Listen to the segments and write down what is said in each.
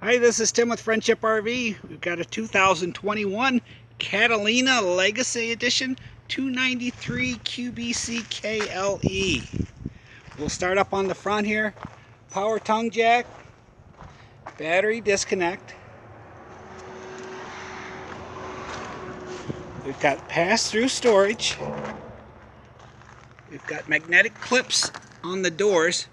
Hi, this is Tim with Friendship RV. We've got a 2021 Catalina Legacy Edition 293QBCKLE. We'll start up on the front here. Power tongue jack, battery disconnect. We've got pass-through storage. We've got magnetic clips on the doors.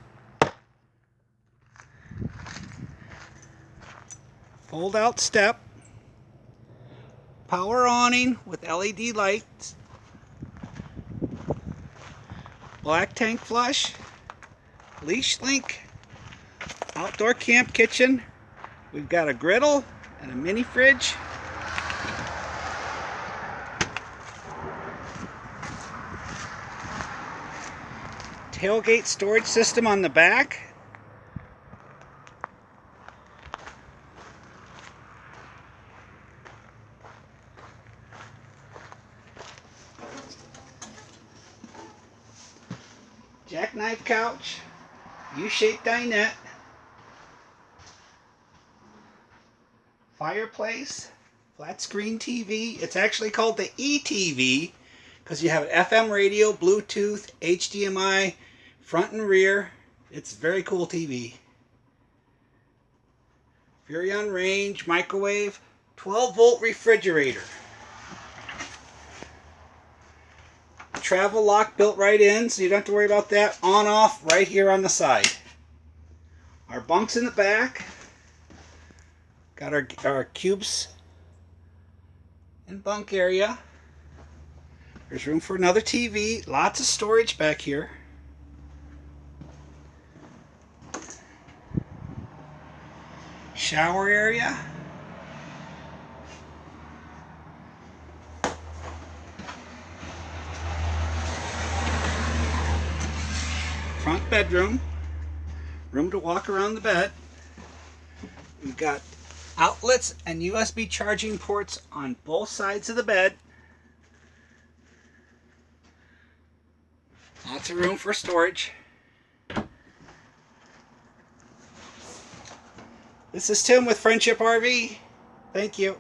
Fold-out step. Power awning with LED lights. Black tank flush. Leash link. Outdoor camp kitchen. We've got a griddle and a mini fridge. Tailgate storage system on the back. Jackknife couch, U-shaped dinette, fireplace, flat screen TV. It's actually called the ETV because you have an FM radio, Bluetooth, HDMI, front and rear. It's a very cool TV. Furrion range, microwave, 12-volt refrigerator. Travel lock built right in, so you don't have to worry about that. On off right here on the side. Our bunks in the back. Got our cubes and bunk area. There's room for another TV. Lots of storage back here. Shower area. Front bedroom, room to walk around the bed. We've got outlets and USB charging ports on both sides of the bed. Lots of room for storage. This is Tim with Friendship RV. Thank you.